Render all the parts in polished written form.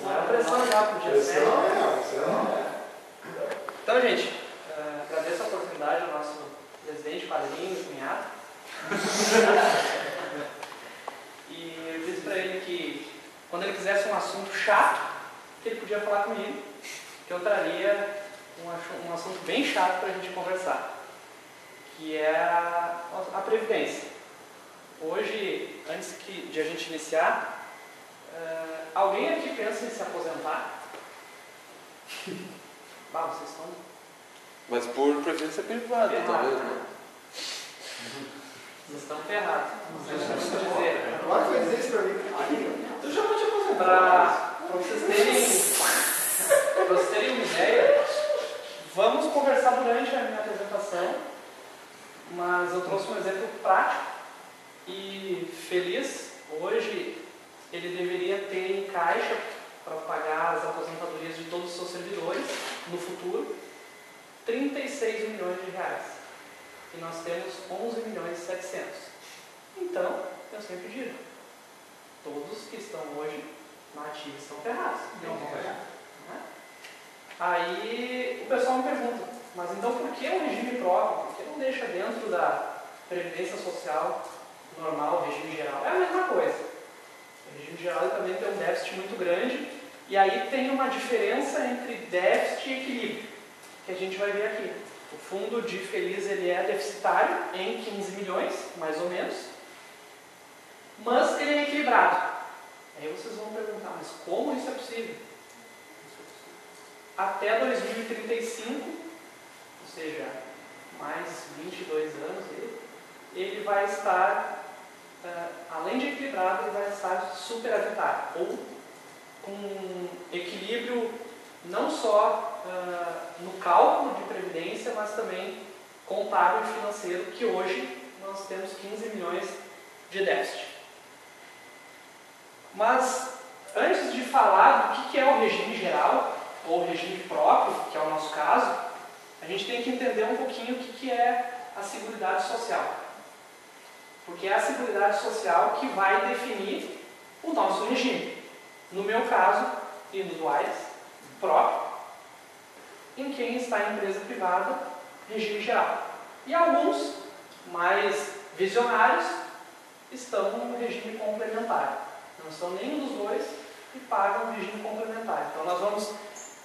Não é pressão já pro dia 7. Então, gente, agradeço a oportunidade ao nosso presidente, padrinho e cunhado. E eu disse para ele que quando ele quisesse um assunto chato, que ele podia falar comigo, que eu traria um assunto bem chato para a gente conversar, que é a Previdência. Hoje, antes de a gente iniciar, alguém aqui pensa em se aposentar? Vocês estão... Mas por previdência privada, talvez, né? Vocês estão ferrados. Dizer. Agora vai dizer isso pra mim. Eu já vou te aposentar. Para vocês terem uma ideia, vamos conversar durante a minha apresentação, mas eu trouxe um exemplo prático e feliz. Hoje ele deveria ter em caixa para pagar as aposentadorias de todos os seus servidores no futuro 36 milhões de reais. E nós temos 11 milhões e 700. Então, eu sempre digo, todos que estão hoje na ativa estão ferrados. Não vão ferrar. Aí o pessoal me pergunta, mas então por que um regime próprio? Por que não deixa dentro da Previdência Social normal, regime geral? É a mesma coisa. O regime geral também tem um déficit muito grande, e aí tem uma diferença entre déficit e equilíbrio, que a gente vai ver aqui. O fundo de Feliz ele é deficitário em 15 milhões, mais ou menos, mas ele é equilibrado. Aí vocês vão perguntar, mas como isso é possível? Até 2035, ou seja, mais 22 anos, ele vai estar, além de equilibrado, ele vai estar superavitário, ou com equilíbrio não só no cálculo de previdência, mas também contábil e financeiro, que hoje nós temos 15 milhões de déficit. Mas, antes de falar do que é o regime geral, ou regime próprio, que é o nosso caso, a gente tem que entender um pouquinho o que é a Seguridade Social. Porque é a Seguridade Social que vai definir o nosso regime. No meu caso, e no do Aires, próprio, em quem está em empresa privada, regime geral. E alguns, mais visionários, estão no regime complementar. Não estão nenhum dos dois e pagam o regime complementar. Então nós vamos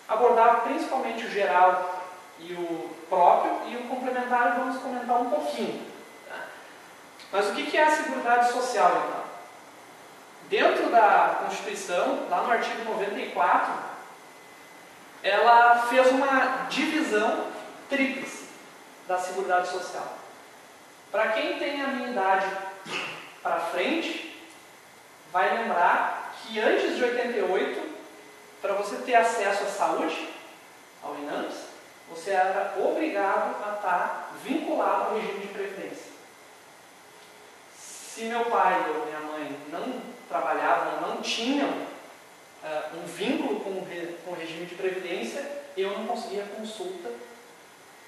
abordar principalmente o geral e o próprio, e o complementar vamos comentar um pouquinho. Mas o que é a Seguridade Social, então? Dentro da Constituição, lá no artigo 94, ela fez uma divisão tríplice da Seguridade Social. Para quem tem a minha idade para frente, vai lembrar que antes de 88, para você ter acesso à saúde, ao INAMPS, você era obrigado a estar vinculado ao regime de previdência. Se meu pai ou minha mãe não trabalhavam, não tinham um vínculo com o regime de previdência, eu não conseguia consulta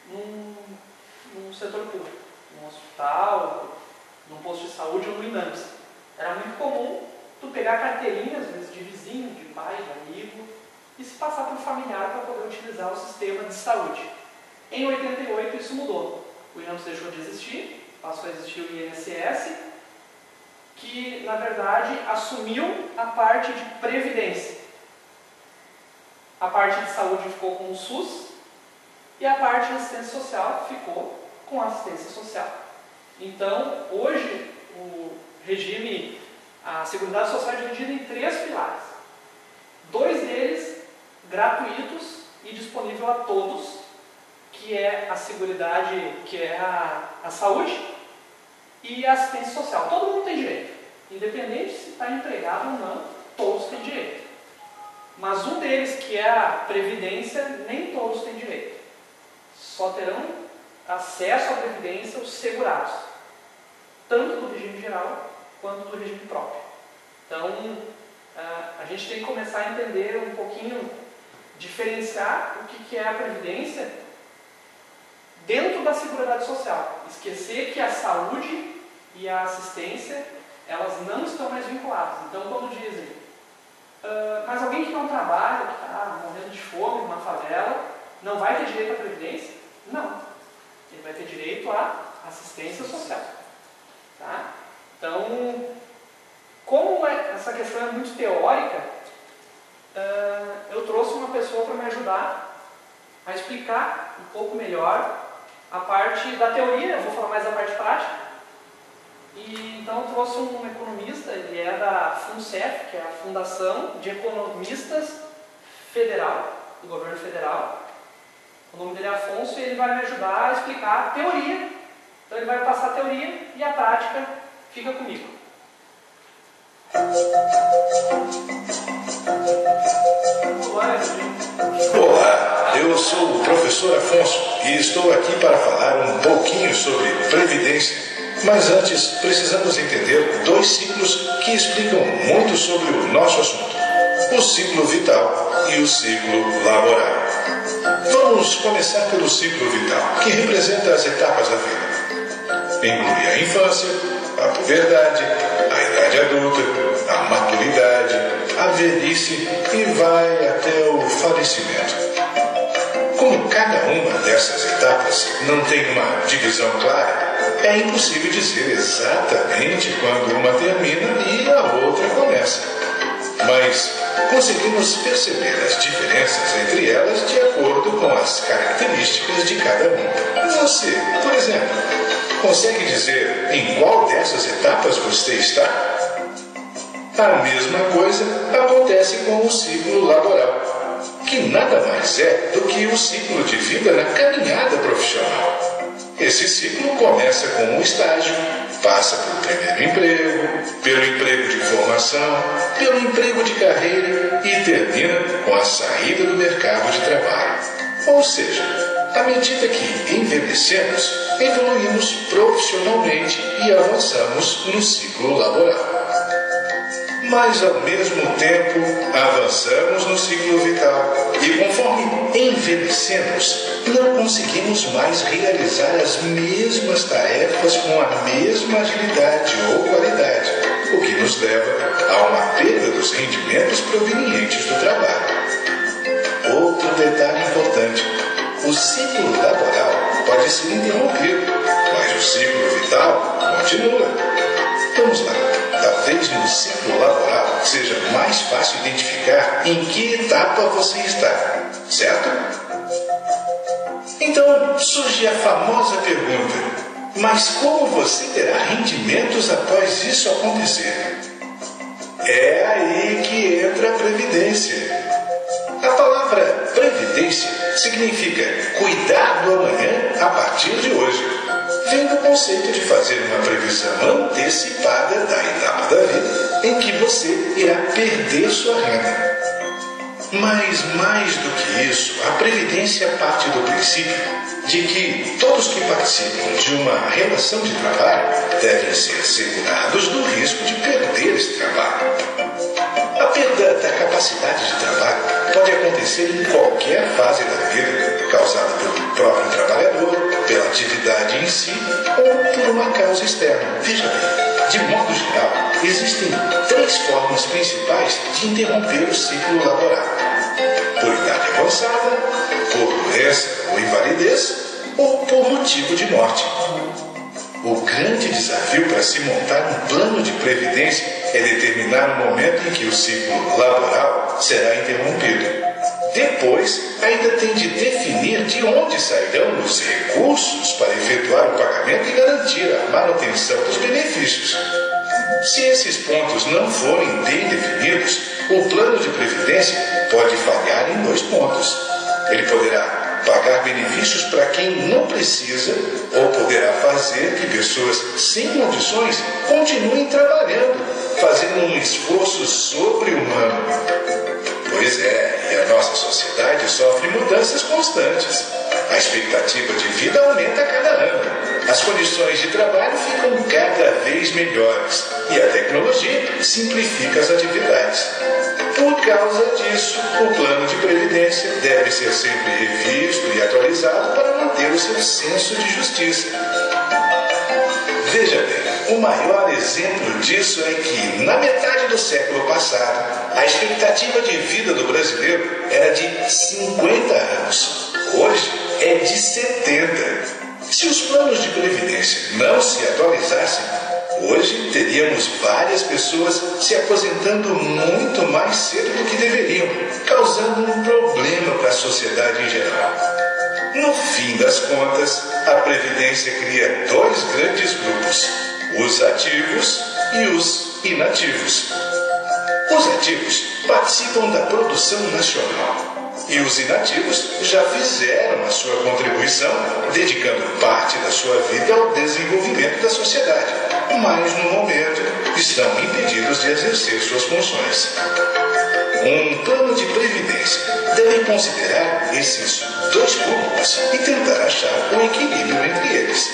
num setor público, num hospital, num posto de saúde ou no INAMPS. Era muito comum tu pegar a carteirinha, às vezes de vizinho, de pai, de amigo, e se passar por familiar para poder utilizar o sistema de saúde. Em 88 isso mudou. O INAMPS deixou de existir, passou a existir o INSS, que na verdade assumiu a parte de previdência. A parte de saúde ficou com o SUS e a parte de assistência social ficou com a assistência social. Então, hoje, o regime, a Seguridade Social é dividida em 3 pilares. 2 deles gratuitos e disponível a todos, que é a Seguridade, que é a saúde e a assistência social. Todo mundo tem direito. Independente se está empregado ou não, todos têm direito. Mas um deles, que é a Previdência, nem todos têm direito. Só terão acesso à Previdência os segurados, tanto do regime geral quanto do regime próprio. Então, a gente tem que começar a entender um pouquinho, diferenciar o que é a Previdência dentro da Seguridade Social. Esquecer que a saúde e a assistência, elas não estão mais vinculadas. Então, quando dizem Mas alguém que não trabalha, que está morrendo de fome numa favela, não vai ter direito à previdência? Não. Ele vai ter direito à assistência social. Tá? Então, como essa questão é muito teórica, eu trouxe uma pessoa para me ajudar a explicar um pouco melhor a parte da teoria. Eu vou falar mais da parte prática. E então eu trouxe um economista, ele é da FUNCEF, que é a Fundação de Economistas Federal, do Governo Federal. O nome dele é Afonso e ele vai me ajudar a explicar a teoria. Então ele vai passar a teoria e a prática fica comigo. Olá, eu sou o professor Afonso e estou aqui para falar um pouquinho sobre previdência. Mas antes, precisamos entender dois ciclos que explicam muito sobre o nosso assunto: o ciclo vital e o ciclo laboral. Vamos começar pelo ciclo vital, que representa as etapas da vida. Inclui a infância, a puberdade, a idade adulta, a maturidade, a velhice e vai até o falecimento. Como cada uma dessas etapas não tem uma divisão clara, é impossível dizer exatamente quando uma termina e a outra começa. Mas conseguimos perceber as diferenças entre elas de acordo com as características de cada uma. Você, por exemplo, consegue dizer em qual dessas etapas você está? A mesma coisa acontece com o ciclo laboral, que nada mais é do que o ciclo de vida na caminhada profissional. Esse ciclo começa com o estágio, passa pelo primeiro emprego, pelo emprego de formação, pelo emprego de carreira e termina com a saída do mercado de trabalho. Ou seja, à medida que envelhecemos, evoluímos profissionalmente e avançamos no ciclo laboral. Mas, ao mesmo tempo, avançamos no ciclo vital e, conforme envelhecemos, não conseguimos mais realizar as mesmas tarefas com a mesma agilidade ou qualidade, o que nos leva a uma perda dos rendimentos provenientes do trabalho. Outro detalhe importante: o ciclo laboral pode ser interrompido, mas o ciclo vital continua. Vamos lá. Talvez no ciclo laboral seja mais fácil identificar em que etapa você está, certo? Então surge a famosa pergunta: mas como você terá rendimentos após isso acontecer? É aí que entra a previdência. A palavra previdência significa cuidar do amanhã a partir de hoje. Vem do conceito de fazer uma previsão antecipada da etapa da vida em que você irá perder sua renda. Mas mais do que isso, a previdência parte do princípio de que todos que participam de uma relação de trabalho devem ser segurados do risco de perder esse trabalho. A perda da capacidade de trabalho pode acontecer em qualquer fase da vida, causada pelo próprio trabalhador, pela atividade em si ou por uma causa externa. Veja bem, de modo geral, existem três formas principais de interromper o ciclo laboral: por idade avançada, por doença ou invalidez ou por motivo de morte. O grande desafio para se montar um plano de previdência é determinar o momento em que o ciclo laboral será interrompido. Depois, ainda tem de definir de onde sairão os recursos para efetuar o pagamento e garantir a manutenção dos benefícios. Se esses pontos não forem bem definidos, o plano de previdência pode falhar em dois pontos. Ele poderá pagar benefícios para quem não precisa ou poderá fazer que pessoas sem condições continuem trabalhando, fazendo um esforço sobre-humano. Pois é, e a nossa sociedade sofre mudanças constantes. A expectativa de vida aumenta a cada ano. As condições de trabalho ficam cada vez melhores e a tecnologia simplifica as atividades. Por causa disso, o plano de previdência deve ser sempre revisto e atualizado para manter o seu senso de justiça. Veja bem, o maior exemplo disso é que, na metade do século passado, passado, a expectativa de vida do brasileiro era de 50 anos. Hoje é de 70. Se os planos de previdência não se atualizassem, hoje teríamos várias pessoas se aposentando muito mais cedo do que deveriam, causando um problema para a sociedade em geral. No fim das contas, a Previdência cria dois grandes grupos, os ativos e os inativos. Os ativos participam da produção nacional e os inativos já fizeram a sua contribuição, dedicando parte da sua vida ao desenvolvimento da sociedade, mas no momento estão impedidos de exercer suas funções. Um plano de previdência deve considerar esses dois públicos e tentar achar um equilíbrio entre eles.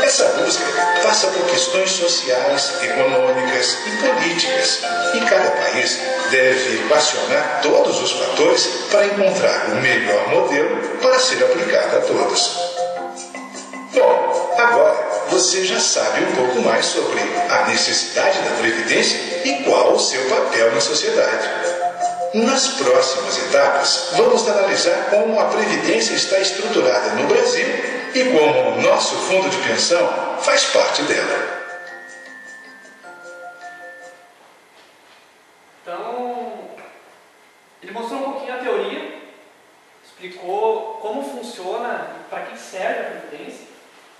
Essa busca passa por questões sociais, econômicas e políticas, e cada país deve equacionar todos os fatores para encontrar o melhor modelo para ser aplicado a todos. Bom, agora você já sabe um pouco mais sobre a necessidade da Previdência e qual o seu papel na sociedade. Nas próximas etapas, vamos analisar como a Previdência está estruturada no Brasil e como o nosso fundo de pensão faz parte dela. Então, ele mostrou um pouquinho a teoria, explicou como funciona e para que serve a Previdência.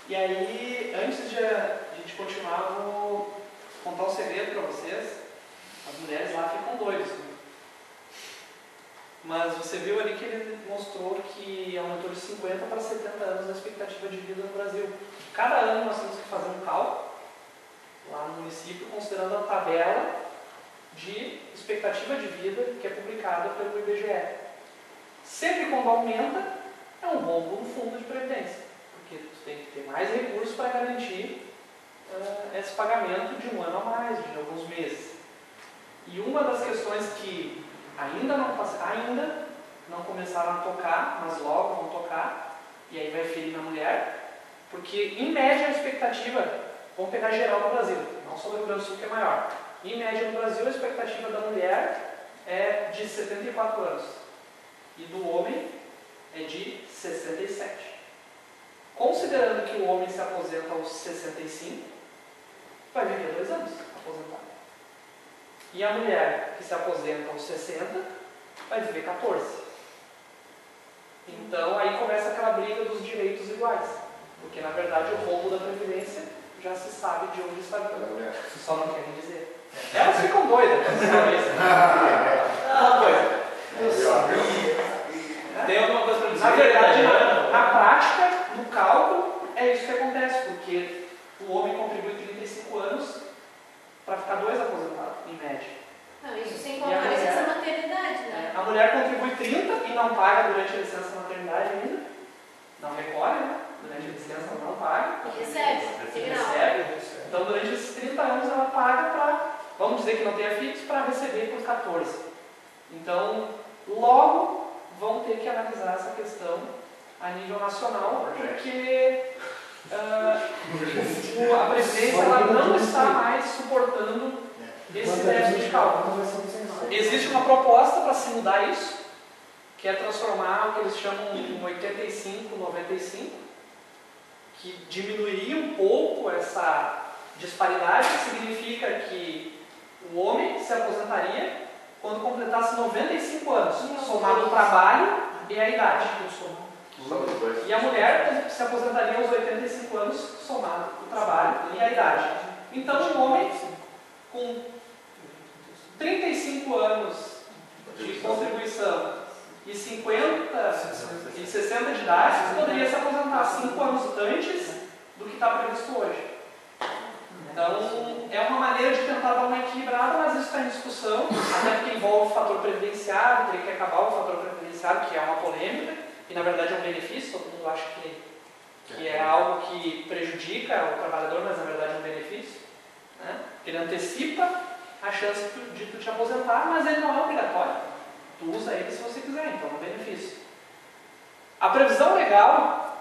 E aí, antes de a gente continuar, eu vou contar um segredo para vocês. As mulheres lá ficam doidas, né? Mas você viu ali que ele mostrou que aumentou de 50 para 70 anos a expectativa de vida no Brasil. Cada ano nós temos que fazer um cálculo lá no município, considerando a tabela de expectativa de vida que é publicada pelo IBGE. Sempre quando aumenta, é um rombo no fundo de previdência, porque tu tem que ter mais recursos para garantir esse pagamento de um ano a mais, de alguns meses. E uma das questões que ainda não começaram a tocar, mas logo vão tocar, e aí vai ferir na mulher, porque em média a expectativa, vamos pegar geral no Brasil, não só do Rio Grande do Sul que é maior, em média no Brasil a expectativa da mulher é de 74 anos e do homem é de 67. Considerando que o homem se aposenta aos 65, vai viver 2 anos aposentado. E a mulher que se aposenta aos 60 vai viver 14. Então aí começa aquela briga dos direitos iguais. Porque na verdade o rombo da Previdência já se sabe de onde está vindo. Só não querem dizer. Elas ficam doidas quando sabem isso. Uma coisa. Eu sabia. Tem alguma coisa para dizer? Na verdade, na prática, no cálculo, é isso que acontece. Porque o homem contribui 35 anos para ficar 2 aposentados, em média. Não, isso sem contar a licença maternidade, né? A mulher contribui 30 e não paga durante a licença maternidade ainda. Não recolhe, né? Durante a licença não paga. E recebe. Então, durante esses 30 anos, ela paga para, vamos dizer que não tenha filhos, para receber por 14. Então, logo vão ter que analisar essa questão a nível nacional, porque a Previdência ela não está mais suportando esse déficit de cálculo. Existe uma proposta para se mudar isso, que é transformar o que eles chamam de 85-95, que diminuiria um pouco essa disparidade, que significa que o homem se aposentaria quando completasse 95 anos, somado o trabalho e a idade. E a mulher se aposentaria aos 85 anos, somado o trabalho e a idade. Então, um homem com 35 anos de contribuição e 50 e 60 de idade, poderia se aposentar 5 anos antes do que está previsto hoje. Então, é uma maneira de tentar dar uma equilibrada, mas isso está em discussão, até porque envolve o fator previdenciário, teria que acabar o fator previdenciário, que é uma polêmica, e na verdade é um benefício, todo mundo acha que é algo que prejudica o trabalhador, mas na verdade é um benefício, né? Ele antecipa a chance de tu te aposentar, mas ele não é obrigatório. Tu usa ele se você quiser, então é um benefício. A previsão legal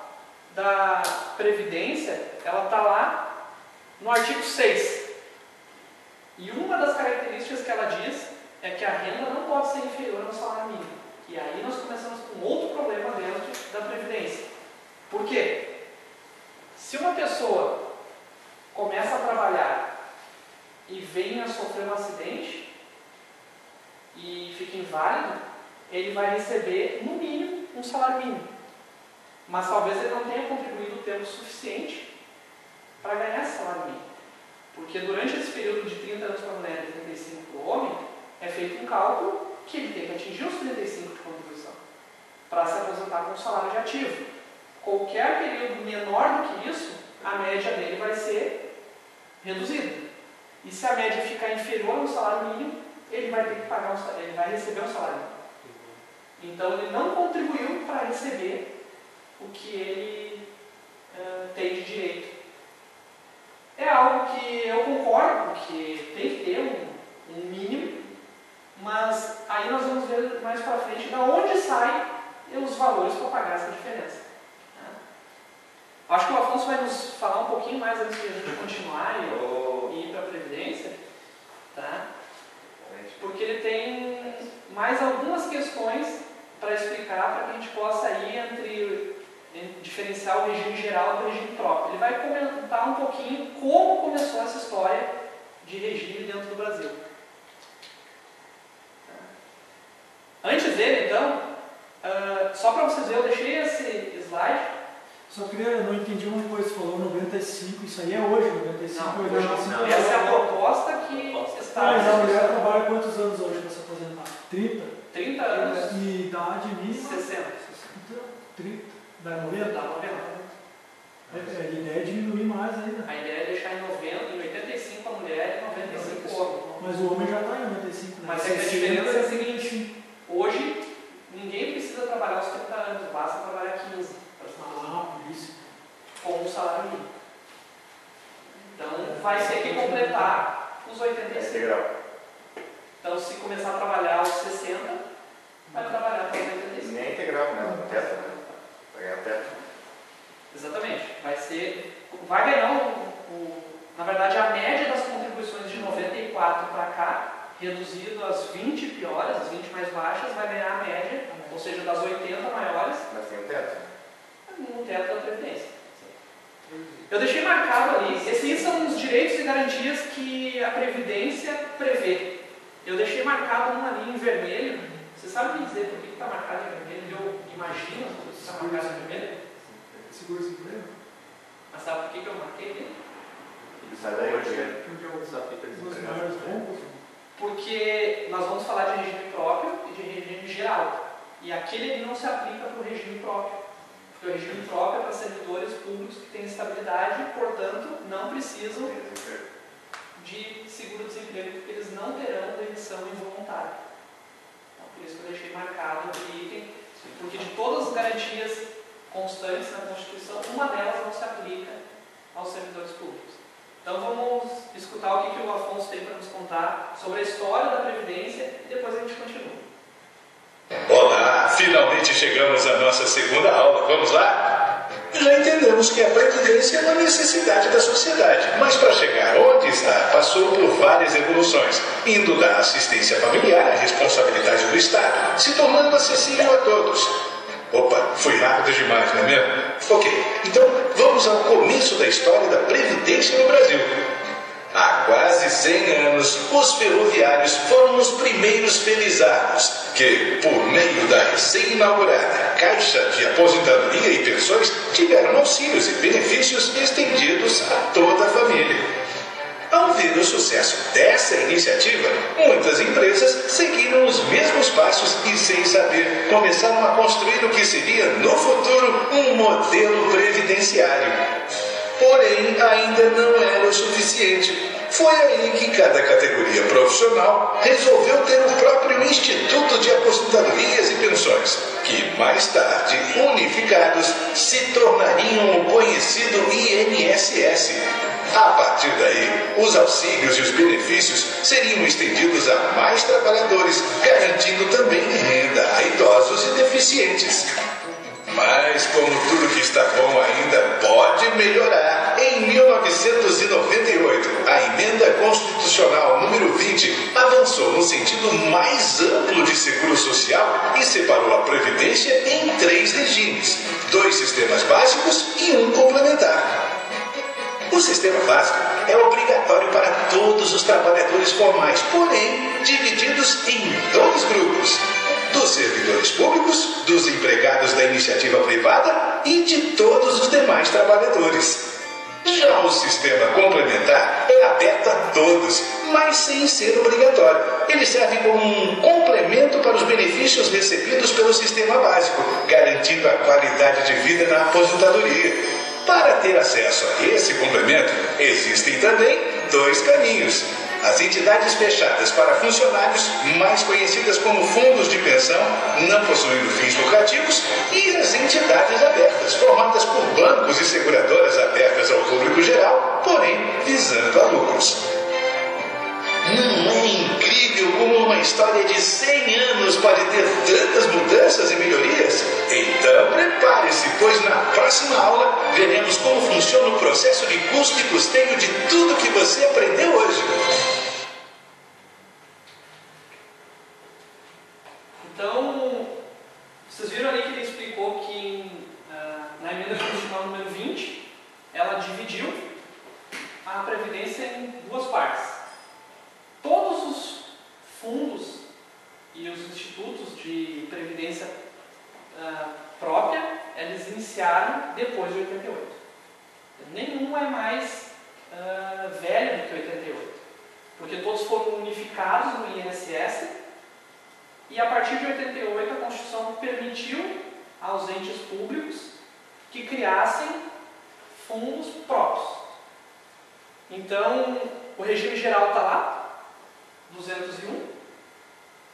da Previdência, ela está lá no artigo 6. E uma das características que ela diz é que a renda não pode ser inferior ao salário mínimo. E aí nós começamos com outro problema dentro da Previdência. Por quê? Se uma pessoa começa a trabalhar e vem a sofrer um acidente e fica inválido, ele vai receber, no mínimo, um salário mínimo. Mas talvez ele não tenha contribuído o tempo suficiente para ganhar esse salário mínimo. Porque durante esse período de 30 anos para a mulher e 35 para o homem, é feito um cálculo que ele tem que atingir os 35 de contribuição para se aposentar com um salário de ativo. Qualquer período menor do que isso, a média dele vai ser reduzida. E se a média ficar inferior ao salário mínimo, ele vai ter que pagar ele vai receber um salário mínimo. Então ele não contribuiu para receber o que ele tem de direito. É algo que eu concordo, porque tem que ter um mínimo, mas aí nós vamos ver mais para frente de onde saem os valores para pagar essa diferença. Acho que o Afonso vai nos falar um pouquinho mais antes de a gente continuar e ir para a Previdência, tá? Porque ele tem mais algumas questões para explicar, para que a gente possa ir diferenciar o regime geral do regime próprio. Ele vai comentar um pouquinho como começou essa história de regime dentro do Brasil. Antes dele, então, só para vocês verem, eu deixei esse slide. Só queria, eu não entendi uma coisa, você falou 95, isso aí é hoje, 95 não, hoje não. Essa é a proposta que está... Mas a mulher trabalha quantos anos hoje para se aposentar? 30? 30 anos. E idade mínima? 60. 30? Dá 90? Dá 90. A ideia é diminuir mais ainda. A ideia é deixar em 85 a mulher e 95 o homem. Mas o homem já está em 95, né? Mas a diferença é a seguinte, hoje ninguém precisa trabalhar os 30 anos, basta trabalhar 15. Por isso. Com o salário mínimo. Então vai ter que completar os 85. Então se começar a trabalhar aos 60, vai trabalhar até os 85. Nem é integral, né? Teto, né? Vai ganhar teto. Exatamente. Vai ganhar na verdade a média das contribuições de 94 para cá, reduzido às 20 piores, as 20 mais baixas, vai ganhar a média, ou seja, das 80 maiores. Mas tem o teto. No teto da Previdência. Eu deixei marcado ali, esses são os direitos e garantias que a Previdência prevê. Eu deixei marcado um ali em vermelho. Você sabe me dizer por que está marcado em vermelho? Eu imagino que está marcado em vermelho. Seguro-desemprego? Mas sabe por que eu marquei ele? Ele sai daí hoje. Porque nós vamos falar de regime próprio e de regime geral. E aquele não se aplica para o regime próprio. Porque o regime próprio é para servidores públicos que têm estabilidade e, portanto, não precisam de seguro-desemprego, porque eles não terão demissão involuntária. Então, por isso que eu deixei marcado o item, porque de todas as garantias constantes na Constituição, uma delas não se aplica aos servidores públicos. Então, vamos escutar o que o Afonso tem para nos contar sobre a história da Previdência e depois a gente continua. Olá, finalmente chegamos à nossa segunda aula, vamos lá? Já entendemos que a Previdência é uma necessidade da sociedade, mas para chegar onde está, passou por várias evoluções, indo da assistência familiar à responsabilidade do Estado, se tornando acessível a todos. Opa, fui rápido demais, não é mesmo? Ok, então vamos ao começo da história da Previdência no Brasil. Há quase 100 anos, os ferroviários foram os primeiros felizardos que, por meio da recém-inaugurada Caixa de Aposentadoria e Pensões, tiveram auxílios e benefícios estendidos a toda a família. Ao ver o sucesso dessa iniciativa, muitas empresas seguiram os mesmos passos e, sem saber, começaram a construir o que seria, no futuro, um modelo previdenciário. Porém, ainda não era o suficiente. Foi aí que cada categoria profissional resolveu ter o próprio Instituto de Aposentadorias e Pensões, que mais tarde, unificados, se tornariam o conhecido INSS. A partir daí, os auxílios e os benefícios seriam estendidos a mais trabalhadores, garantindo também renda a idosos e deficientes. Mas, como tudo que está bom ainda pode melhorar, em 19 1998, a emenda constitucional número 20 avançou no sentido mais amplo de seguro social e separou a Previdência em 3 regimes, 2 sistemas básicos e um complementar. O sistema básico é obrigatório para todos os trabalhadores formais, porém divididos em 2 grupos: dos servidores públicos, dos empregados da iniciativa privada e de todos os demais trabalhadores. Já o sistema complementar é aberto a todos, mas sem ser obrigatório. Ele serve como um complemento para os benefícios recebidos pelo sistema básico, garantindo a qualidade de vida na aposentadoria. Para ter acesso a esse complemento, existem também 2 caminhos: as entidades fechadas para funcionários, mais conhecidas como fundos de pensão, não possuindo fins lucrativos, e as entidades abertas, formadas por bancos e seguradoras abertas ao público geral, porém visando a lucros. É incrível como uma história de 100 anos pode ter tantas mudanças e melhorias? Então prepare-se, pois na próxima aula veremos como funciona o processo de custo e custeio de tudo que você aprendeu hoje. Então, vocês viram ali que ele explicou que na emenda constitucional número 20, ela dividiu a Previdência em 2 partes. Todos os fundos e os institutos de previdência própria, eles iniciaram depois de 88. Nenhum é mais velho do que 88, porque todos foram unificados no INSS, e a partir de 88 a Constituição permitiu aos entes públicos que criassem fundos próprios. Então, o regime geral está lá, 201,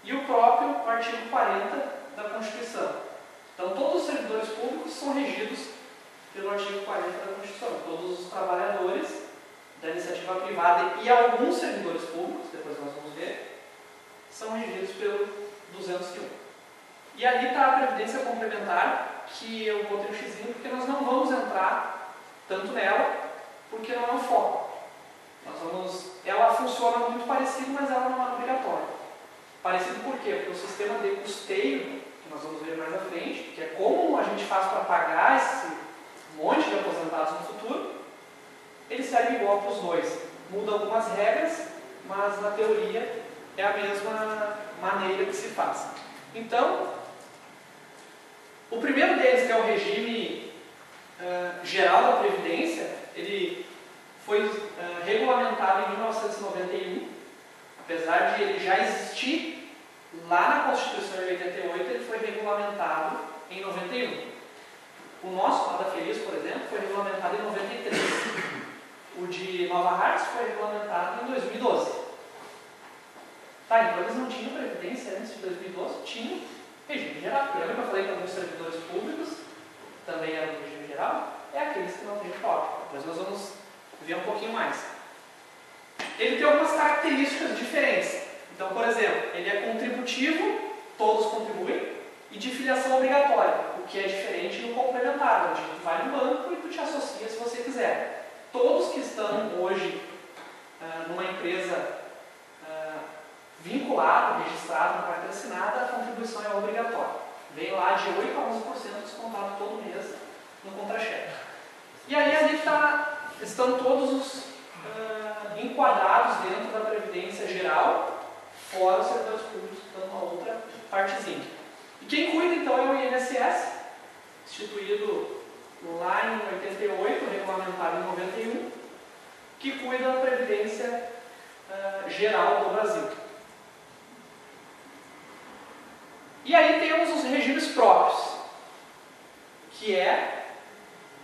e o próprio artigo 40 da Constituição. Então, todos os servidores públicos são regidos pelo artigo 40 da Constituição. Todos os trabalhadores da iniciativa privada e alguns servidores públicos, depois nós vamos ver, são regidos pelo 201. E ali está a Previdência Complementar, que eu botei um xizinho porque nós não vamos entrar tanto nela, porque não é o foco. Ela funciona muito parecido, mas ela não é obrigatória. Parecido por quê? Porque o sistema de custeio, que nós vamos ver mais à frente, que é como a gente faz para pagar esse monte de aposentados no futuro, ele serve igual para os 2. Muda algumas regras, mas na teoria é a mesma maneira que se faz. Então, o primeiro deles, que é o regime geral da Previdência, ele foi regulamentado em 1991, apesar de ele já existir lá na Constituição de 88, ele foi regulamentado em 91. O nosso, lá da Feliz, por exemplo, foi regulamentado em 93. O de Nova Hartz foi regulamentado em 2012. Tá, então eles não tinham Previdência antes de 2012? Tinham regime geral. Lembra que eu falei que alguns servidores públicos também eram do regime geral? É aqueles que não têm próprio. Depois nós vamos ver um pouquinho mais. Ele tem algumas características diferentes. Então, por exemplo, ele é contributivo, todos contribuem, e de filiação obrigatória, o que é diferente do complementar, onde tu vai no banco e tu te associa se você quiser. Todos que estão hoje numa empresa vinculada, registrada, na carteira assinada, a contribuição é obrigatória. Vem lá de 8% a 11% descontado todo mês no contra-cheque. E aí ali estão todos os enquadrados dentro da Previdência Geral, fora os servidores públicos, que estão uma outra partezinha. E quem cuida então é o INSS, instituído lá em 88, regulamentado em 91, que cuida da Previdência Geral do Brasil. E aí temos os regimes próprios, que é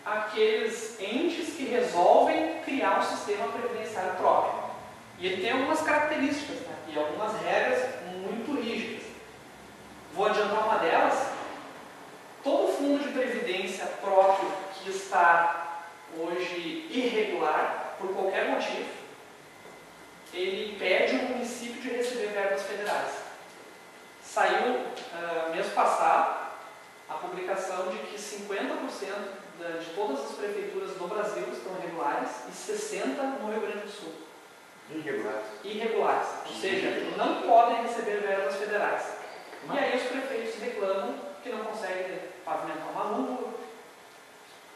aqueles entes que resolvem criar um sistema previdenciário próprio. E ele tem algumas características, né? E algumas regras muito rígidas. Vou adiantar uma delas. Todo fundo de previdência próprio que está hoje irregular, por qualquer motivo, ele pede ao município de receber verbas federais. Saiu mês passado a publicação de que 50% de todas as prefeituras do Brasil estão irregulares e 60% no Rio Grande do Sul. Irregulares. Ou seja, não podem receber verbas federais. E aí os prefeitos reclamam que não conseguem pavimentar uma rua,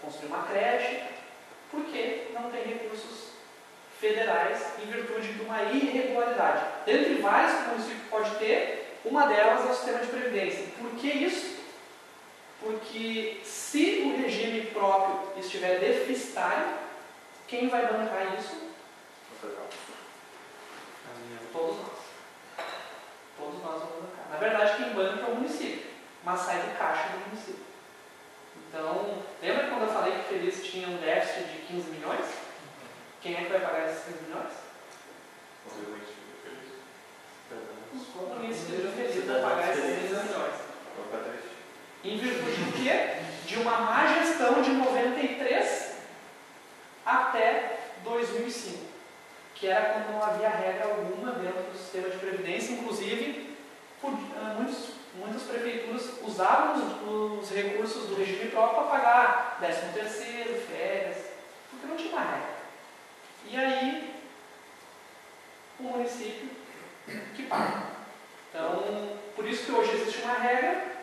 construir uma creche, porque não tem recursos federais em virtude de uma irregularidade. Dentre várias que o município pode ter, uma delas é o sistema de previdência. Por que isso? Porque se o regime próprio estiver deficitário, quem vai bancar isso? Todos nós. Todos nós vamos bancar. Na verdade, quem banca é o município, mas sai do caixa do município. Então, lembra quando eu falei que o Feliz tinha um déficit de 15 milhões? Quem é que vai pagar esses 15 milhões? Os contribuintes do Feliz vão pagar esses 15 milhões. Em virtude do quê? De uma má gestão de 93 até 2005, que era quando não havia regra alguma dentro do sistema de previdência. Inclusive, muitas prefeituras usavam os recursos do regime próprio para pagar 13º, férias, porque não tinha uma regra. E aí, o município que paga. Então, por isso que hoje existe uma regra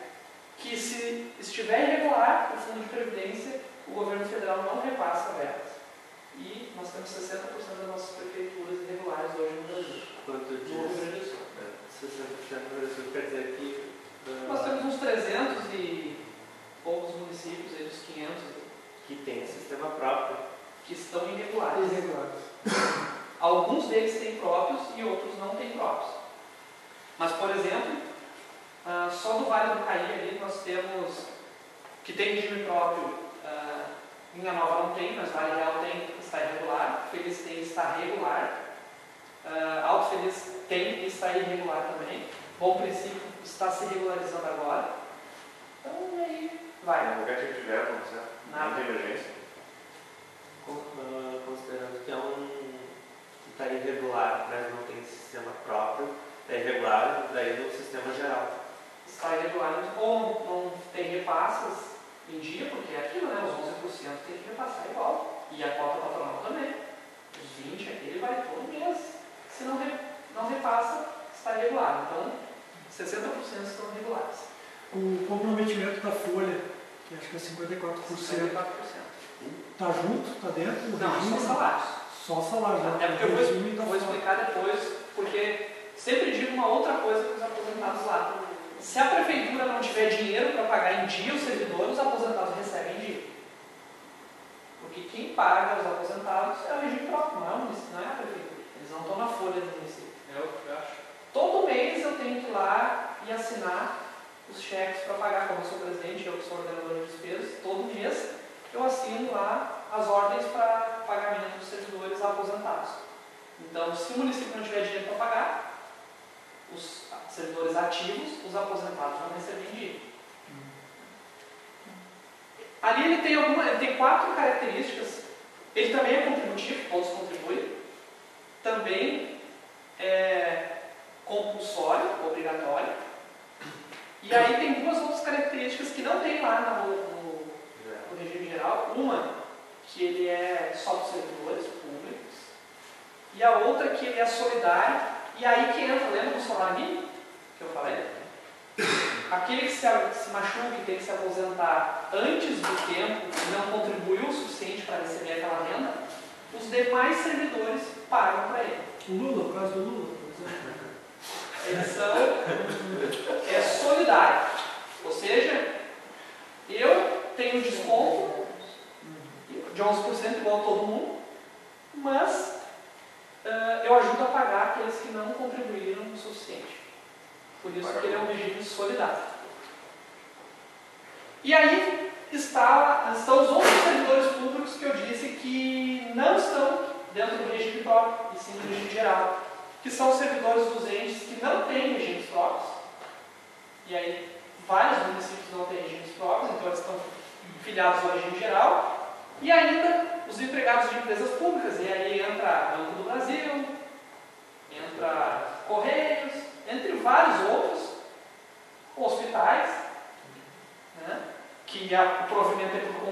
que, se estiver irregular o fundo de previdência, o governo federal não repassa verbas. E nós temos 60% das nossas prefeituras irregulares hoje no Brasil. Quanto diz? No Rio Grande do Sul. 60% do Brasil quer dizer que... Nós temos uns 300 e poucos municípios, aí dos 500, que tem sistema próprio. que estão irregulares. Alguns deles têm próprios e outros não têm próprios. Mas, por exemplo, só do Vale do Caí ali nós temos, que tem regime próprio, Linha Nova não tem, mas Vale Real tem, está irregular. Feliz tem, está regular. Alto Feliz tem e está irregular também. Bom Princípio está se regularizando agora. Então aí vai. Qualquer tipo de verba, não certo? Nada. Não tem emergência. Considerando que é que está irregular, mas não tem sistema próprio, é irregular daí no sistema geral. Está irregular, ou não tem repasses em dia, porque é aquilo, né? Os 11% tem que repassar igual. E a cota patronal também. Os 20% aquele vai todo mês. Se não repassa, está irregular. Então, 60% estão irregulares. O comprometimento da folha, que acho que é 54%, 54%. está junto, está dentro do Não, regime? só salários. Só salário, né? É porque eu O regime tá vou fora. explicar depois, porque sempre digo uma outra coisa para os aposentados lá. Se a prefeitura não tiver dinheiro para pagar em dia os servidores, os aposentados recebem em dia. Porque quem paga os aposentados é o regime próprio, não é a prefeitura. Eles não estão na folha do município. Eu acho. Todo mês eu tenho que ir lá e assinar os cheques para pagar, como eu sou presidente, eu que sou ordenador de despesas, todo mês eu assino lá as ordens para pagamento dos servidores aposentados. Então, se o município não tiver dinheiro para pagar, os servidores ativos, os aposentados vão receber em dia. Ali ele tem 4 características. Ele também é contributivo, todos contribuem. Também é compulsório, obrigatório. E aí tem 2 outras características que não tem lá no regime geral. Uma, que ele é só para servidores públicos. E a outra, que ele é solidário. E aí que entra, lembra do salário mínimo que eu falei? Aquele que se machuca e tem que se aposentar antes do tempo e não contribuiu o suficiente para receber aquela renda, os demais servidores pagam para ele. O Lula, o caso do Lula, por exemplo. Eles são solidário. Ou seja, eu tenho desconto de 11% igual a todo mundo, mas eu ajudo a pagar aqueles que não contribuíram o suficiente. Por isso que ele é um regime solidário. E aí estão os outros servidores públicos que eu disse que não estão dentro do regime próprio, e sim do regime geral, que são os servidores dos entes que não têm regimes próprios. E aí vários municípios não têm regimes próprios, então eles estão filiados ao regime geral. E ainda os empregados de empresas públicas, e aí entra Banco do Brasil, entra Correios, entre vários outros, hospitais, né? que o provimento é por